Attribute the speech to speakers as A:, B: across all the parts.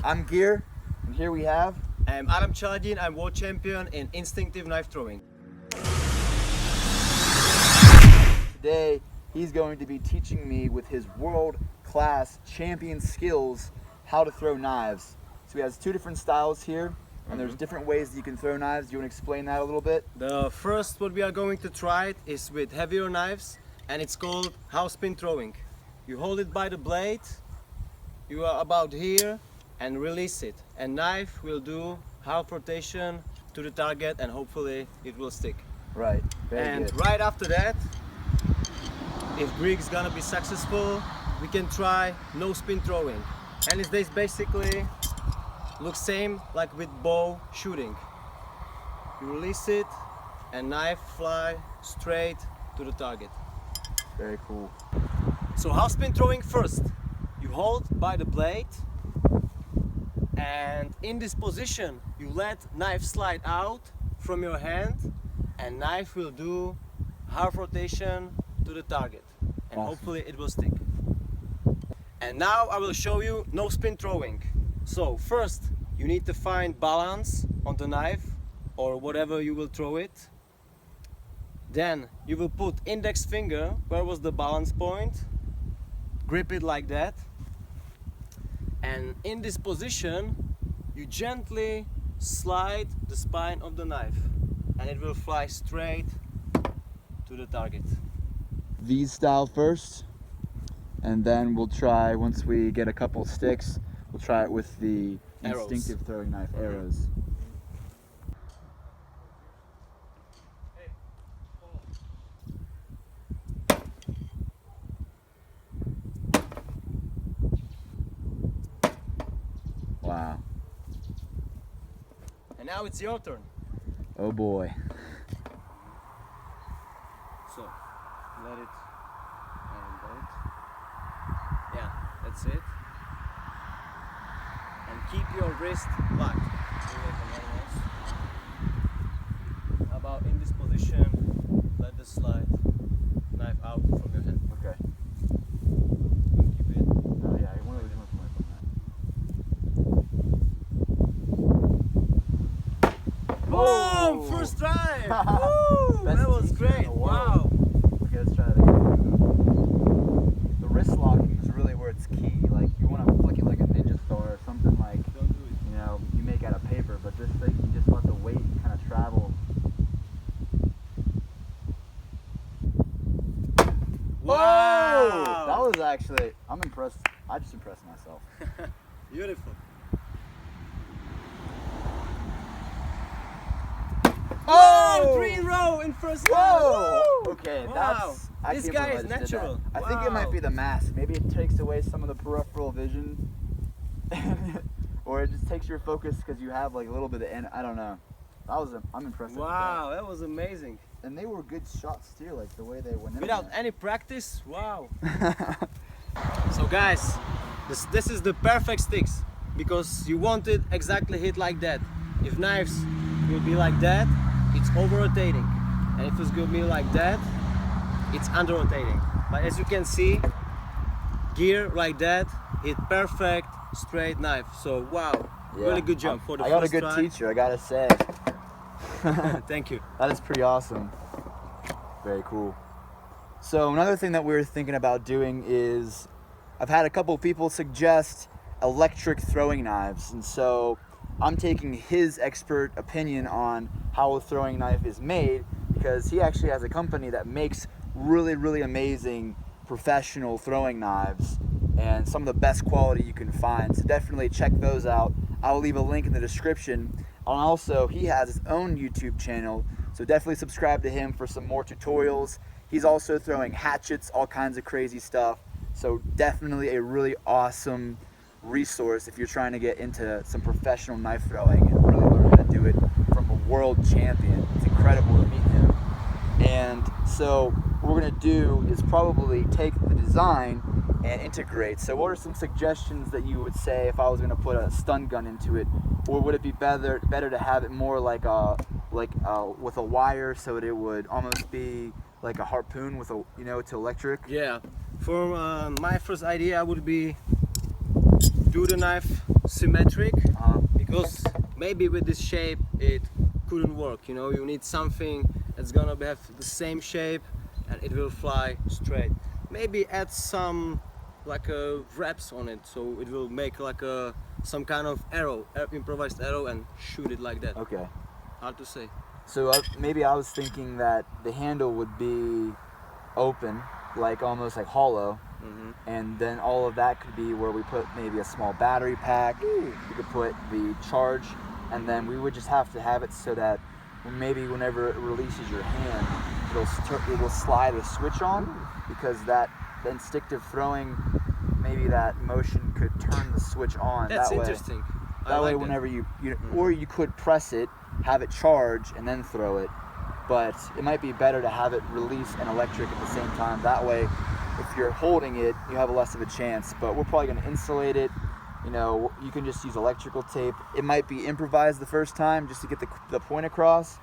A: I'm Gear, and here we have...
B: I'm Celadin, I'm world champion in instinctive knife throwing.
A: Today, he's going to be teaching me with his world-class champion skills how to throw knives. So he has two different styles here, and there's different ways that you can throw knives. Do you want to explain that a little bit?
B: The first what we are going to try it is with heavier knives, and it's called house pin throwing. You hold it by the blade, you are about here, and release it. And knife will do half rotation to the target, and hopefully it will stick.
A: Right, very
B: And
A: good.
B: right after that, if Greek's gonna be successful, we can try no spin throwing. And it's basically looks same like with bow shooting. You release it and knife fly straight to the target.
A: Very cool.
B: So half spin throwing first. You hold by the blade, and in this position you let knife slide out from your hand, and knife will do half rotation to the target, and
A: Awesome.
B: hopefully it will stick. And now I will show you no spin throwing. So first you need to find balance on the knife or whatever you will throw it. Then you will put index finger where was the balance point, grip it like that, and in this position you gently slide the spine of the knife, and it will fly straight to the target.
A: These style first, and then we'll try, once we get a couple sticks, we'll try it with the
B: Arrows.
A: instinctive throwing knife, arrows. Wow.
B: And now it's your turn.
A: Oh boy.
B: So let it and bolt. Yeah, that's it. And keep your wrist locked. About in this position, let the slide knife out from your hand.
A: Okay.
B: And keep it.
A: Oh yeah, I want to from that.
B: Boom! First try! Woo!
A: Best
B: That was
A: teacher in
B: great!
A: the world.
B: Wow!
A: Okay, let's try that again. The wrist locking is really where it's key. Like, you want to flick it like a ninja Thor or something like,
B: Don't do it.
A: you know, you make out of paper, but this thing, you just let the weight kind of travel.
B: Wow!
A: That was actually, I'm impressed. I just impressed myself.
B: Beautiful.
A: Oh!
B: 3 in row in first round.
A: Whoa!
B: Woo!
A: Okay,
B: Wow.
A: that's... I
B: This
A: can't
B: guy
A: believe
B: is
A: I just did that.
B: natural.
A: I think it might
B: Wow.
A: be the mask. Maybe it takes away some of the peripheral vision. Or it just takes your focus because you have like a little bit of... I don't know. I'm impressed. with
B: Wow, that was amazing.
A: that. And they were good shots too, like the way they went in.
B: Without any practice, wow. So guys, this is the perfect sticks, because you want it exactly hit like that. If knives will be like that, it's over rotating, and if it's gonna be like that, it's under rotating. But as you can see, gear like that, hit perfect straight knife. So wow, really good job for the
A: I got a
B: first
A: good
B: try.
A: teacher, I gotta say.
B: Thank you.
A: That is pretty awesome. Very cool. So another thing that we were thinking about doing is, I've had a couple of people suggest electric throwing knives, and so I'm taking his expert opinion on how a throwing knife is made, because he actually has a company that makes really, really amazing professional throwing knives and some of the best quality you can find. So definitely check those out. I'll leave a link in the description. And also, he has his own YouTube channel, so definitely subscribe to him for some more tutorials. He's also throwing hatchets, all kinds of crazy stuff. So definitely a really awesome resource if you're trying to get into some professional knife throwing and really learn how to do it from a world champion. It's incredible to meet him. And so what we're gonna do is probably take the design and integrate. So what are some suggestions that you would say if I was gonna put a stun gun into it? Or would it be better to have it more like with a wire, so that it would almost be like a harpoon with a, you know, it's electric?
B: Yeah, for my first idea would be do the knife symmetric, because maybe with this shape it couldn't work. You know, you need something that's gonna have the same shape and it will fly straight. Maybe add some like wraps on it, so it will make like some kind of arrow, improvised arrow, and shoot it like that.
A: Okay.
B: Hard to say.
A: So maybe I was thinking that the handle would be open, like almost like hollow, and then all of that could be where we put maybe a small battery pack. We could put the charge, and then we would just have to have it so that maybe whenever it releases your hand, it will slide a switch on, because the instinctive throwing, maybe that motion could turn the switch on.
B: That's
A: that
B: interesting.
A: Way, that way, whenever you or you could press it, have it charge, and then throw it. But it might be better to have it release and electric at the same time. That way, if you're holding it, you have less of a chance. But we're probably going to insulate it. You know, you can just use electrical tape. It might be improvised the first time just to get the point across.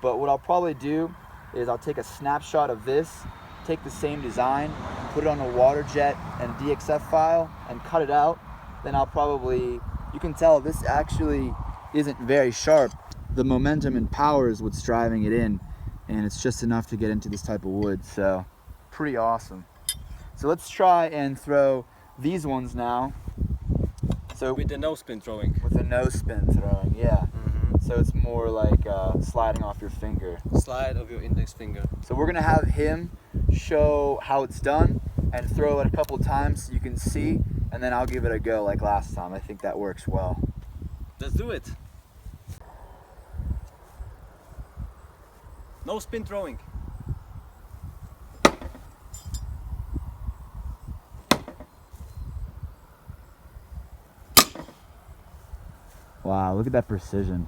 A: But what I'll probably do is I'll take a snapshot of this, take the same design, put it on a water jet and DXF file, and cut it out. Then I'll probably, you can tell this actually isn't very sharp. The momentum and power is what's driving it in, and it's just enough to get into this type of wood. So pretty awesome. So let's try and throw these ones now. So
B: with the no spin throwing.
A: With the no spin throwing, yeah. So it's more like sliding off your finger.
B: Slide of your index finger.
A: So we're gonna have him show how it's done and throw it a couple times so you can see, and then I'll give it a go like last time. I think that works well.
B: Let's do it. No spin throwing.
A: Wow, look at that precision.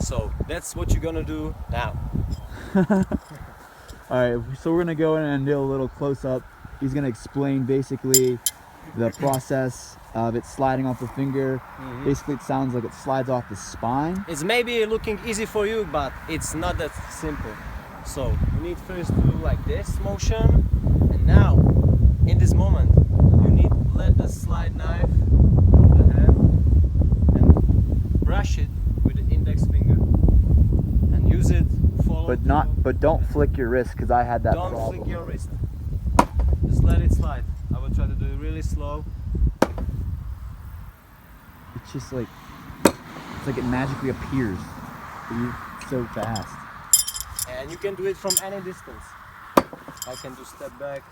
B: So that's what you're gonna do now.
A: Alright, so we're gonna go in and do a little close-up. He's gonna explain basically the process of it sliding off the finger. Basically, it sounds like it slides off the spine.
B: It's maybe looking easy for you, but it's not that simple. So you need first to do like this motion, and now in this moment you need to let the slide knife through the hand and brush it with the index finger and use it.
A: But don't flick your wrist, because I had that problem.
B: Don't flick your wrist. Just let it slide. I will try to do it really slow.
A: It's just like, it's like it magically appears. It's so fast.
B: And you can do it from any distance. I can do step back,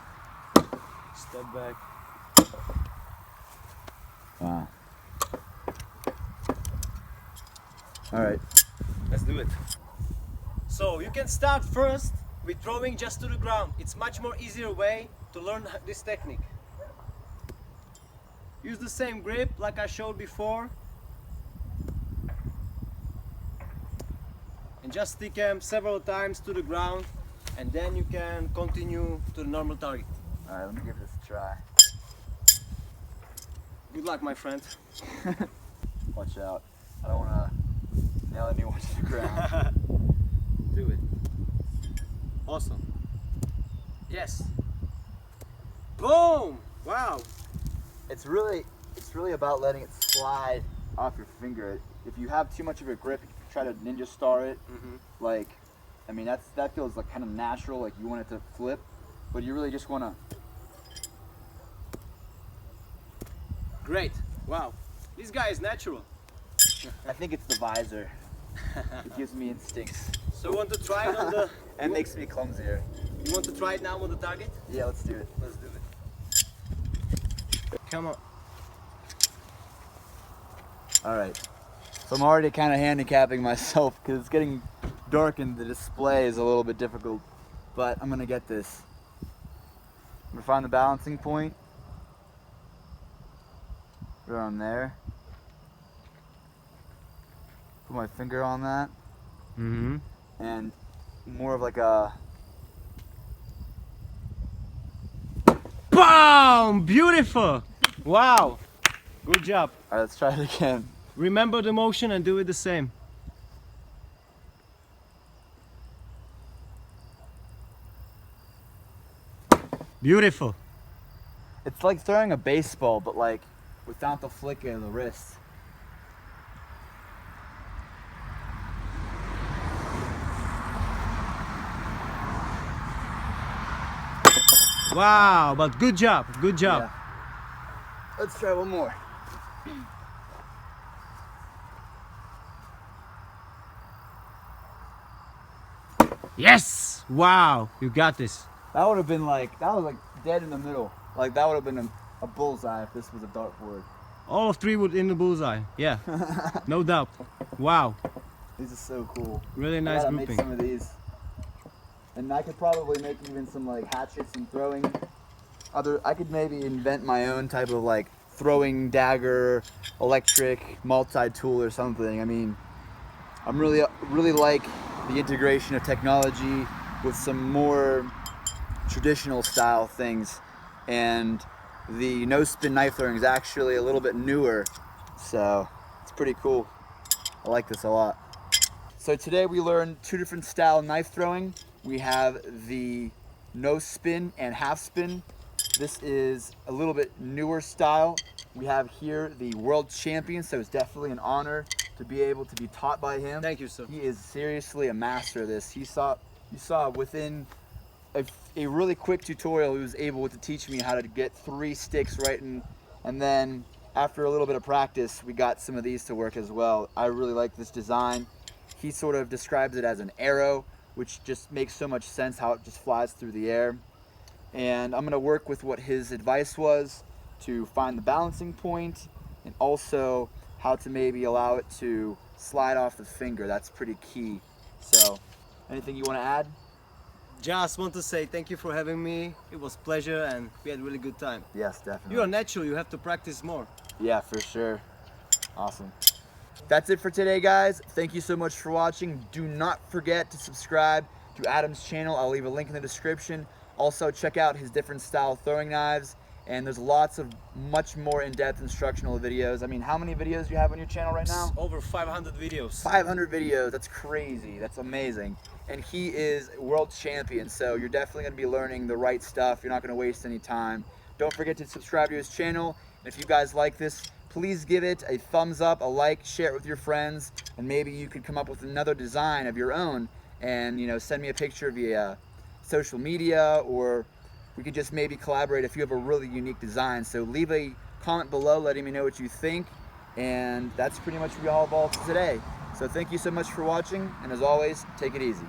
B: step back.
A: Wow. Alright.
B: Let's do it. So you can start first with throwing just to the ground. It's much more easier way to learn this technique. Use the same grip like I showed before. And just stick them several times to the ground, and then you can continue to the normal target.
A: Alright, let me give this a try.
B: Good luck, my friend.
A: Watch out. I don't want to nail anyone to the ground.
B: Do it. Awesome. Yes. Boom! Wow.
A: It's really about letting it slide off your finger. If you have too much of a grip, you can try to ninja star it. Like, I mean, that feels like kind of natural, like you want it to flip, but you really just want to.
B: Great. Wow. This guy is natural.
A: I think it's the visor. It gives me instincts.
B: So you want to try it on the...
A: And makes me clumsier.
B: You want to try it now on the target?
A: Yeah, let's do it.
B: Let's do it. Come on.
A: Alright. So I'm already kind of handicapping myself because it's getting dark and the display is a little bit difficult. But I'm going to get this. I'm going to find the balancing point. Right on there. Put my finger on that. And more of like a...
B: BAM! Beautiful! Wow! Good job.
A: Alright, let's try it again.
B: Remember the motion and do it the same. Beautiful.
A: It's like throwing a baseball, but like without the flick of the wrist.
B: Wow, but good job, good job.
A: Yeah. Let's try one more.
B: Yes! Wow, you got this.
A: That would have been like, that was like dead in the middle. Like that would have been a bullseye if this was a dartboard.
B: All of three would in the bullseye. Yeah, no doubt. Wow,
A: These are so cool.
B: really
A: I
B: nice
A: gotta make
B: grouping.
A: some of these. And I could probably make even some like hatchets and throwing. I could maybe invent my own type of like throwing dagger, electric, multi-tool or something. I mean, I'm really like the integration of technology with some more traditional style things. And the no spin knife throwing is actually a little bit newer. So it's pretty cool. I like this a lot. So today we learned two different style knife throwing. We have the no spin and half spin. This is a little bit newer style. We have here the world champion, so it's definitely an honor to be able to be taught by him.
B: Thank you, sir.
A: He is seriously a master of this. You saw within a really quick tutorial, he was able to teach me how to get 3 sticks right, and then after a little bit of practice, we got some of these to work as well. I really like this design. He sort of describes it as an arrow, which just makes so much sense how it just flies through the air. And I'm gonna work with what his advice was to find the balancing point and also how to maybe allow it to slide off the finger. That's pretty key. So, anything you wanna add?
B: Just want to say thank you for having me. It was a pleasure and we had a really good time.
A: Yes, definitely.
B: You are natural, you have to practice more.
A: Yeah, for sure. Awesome. That's it for today, guys. Thank you so much for watching. Do not forget to subscribe to Adam's channel. I'll leave a link in the description. Also, check out his different style throwing knives. And there's lots of much more in-depth instructional videos. I mean, how many videos do you have on your channel right now?
B: Over 500 videos.
A: 500 videos. That's crazy. That's amazing. And he is world champion, so you're definitely going to be learning the right stuff. You're not going to waste any time. Don't forget to subscribe to his channel. And if you guys like this, please give it a thumbs up, a like, share it with your friends, and maybe you could come up with another design of your own and, you know, send me a picture via social media, or we could just maybe collaborate if you have a really unique design. So leave a comment below letting me know what you think, and that's pretty much all for today. So thank you so much for watching, and as always, take it easy.